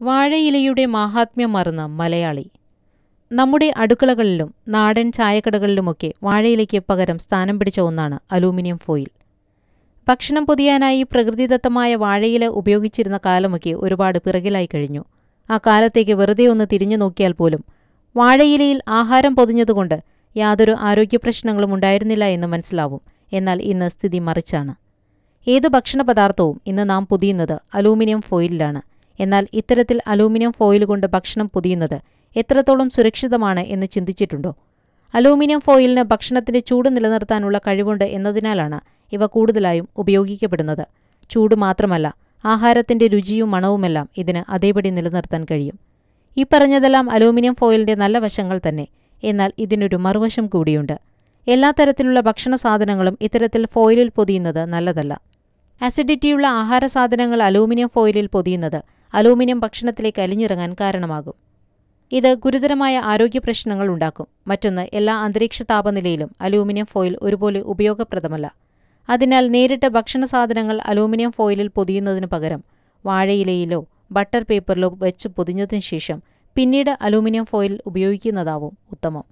വാഴയിലയുടെ മാഹാത്മ്യം മറന്ന മലയാളി. നമ്മുടെ അടുക്കളകളിലും നാടൻ ചായക്കടകളിലുമൊക്കെ വാഴയിലയ്ക്ക് പകരം സ്ഥാനം പിടിച്ച ഒന്നാണ് അലൂമിനിയം ഫോയിൽ. ഭക്ഷണം പൊതിയാനായി പ്രകൃതിദത്തമായ വാഴയില ഉപയോഗിച്ചിരുന്ന കാലമൊക്കെ ഒരുപാട് പിറകിലായി കഴിഞ്ഞു. ആ കാലത്തേക്ക് വെറുതെ ഒന്ന് തിരിഞ്ഞു നോക്കിയാൽ പോലും വാഴയിലയിൽ ആഹാരം പൊതിഞ്ഞതുകൊണ്ട് യാതൊരു ആരോഗ്യപ്രശ്നങ്ങളും ഉണ്ടായിരുന്നില്ല എന്ന് മനസ്സിലാവും. എന്നാൽ ഇന്ന് സ്ഥിതി മറിച്ചാണ്. ഏത് ഭക്ഷണപദാർത്ഥവും ഇന്ന് നാം പൊതിയുന്നത് അലൂമിനിയം ഫോയിലിലാണ്. എന്നാൽ ഇത്തരത്തിൽ അലൂമിനിയം ഫോയിൽ കൊണ്ട് ഭക്ഷണം പൊതിയുന്നത് എത്രത്തോളം സുരക്ഷിതമാണ് എന്ന് ചിന്തിച്ചിട്ടുണ്ടോ? അലൂമിനിയം ഫോയിലിന് ഭക്ഷണത്തിന്റെ ചൂട് നിലനിർത്താനുള്ള കഴിവുണ്ട് എന്നതിനാലാണ് ഇവ കൂടുതലായും ഉപയോഗിക്കപ്പെടുന്നത്. ചൂട് മാത്രമല്ല, ആഹാരത്തിന്റെ രുചിയും മണവുമെല്ലാം ഇതിന് അതേപടി നിലനിർത്താൻ കഴിയും. ഈ പറഞ്ഞതെല്ലാം അലൂമിനിയം ഫോയിലിന്റെ നല്ല വശങ്ങൾ തന്നെ. എന്നാൽ ഇതിനൊരു മറുവശം കൂടിയുണ്ട്. എല്ലാ തരത്തിലുള്ള ഭക്ഷണ സാധനങ്ങളും ഇത്തരത്തിൽ ഫോയിലിൽ പൊതിയുന്നത് നല്ലതല്ല. അസിഡിറ്റിയുള്ള ആഹാര സാധനങ്ങൾ അലൂമിനിയം ഫോയിലിൽ പൊതിയുന്നത് അലൂമിനിയം ഭക്ഷണത്തിലേക്ക് അലിഞ്ഞിറങ്ങാൻ കാരണമാകും. ഇത് ഗുരുതരമായ ആരോഗ്യപ്രശ്നങ്ങൾ ഉണ്ടാക്കും. മറ്റൊന്ന്, എല്ലാ അന്തരീക്ഷ താപനിലയിലും അലൂമിനിയം ഫോയിൽ ഒരുപോലെ ഉപയോഗപ്രദമല്ല. അതിനാൽ നേരിട്ട് ഭക്ഷണ സാധനങ്ങൾ അലൂമിനിയം ഫോയിലിൽ പൊതിയുന്നതിനു പകരം വാഴയിലയിലോ ബട്ടർ പേപ്പറിലോ വെച്ച് പൊതിഞ്ഞതിനു ശേഷം പിന്നീട് അലൂമിനിയം ഫോയിൽ ഉപയോഗിക്കുന്നതാവും ഉത്തമം.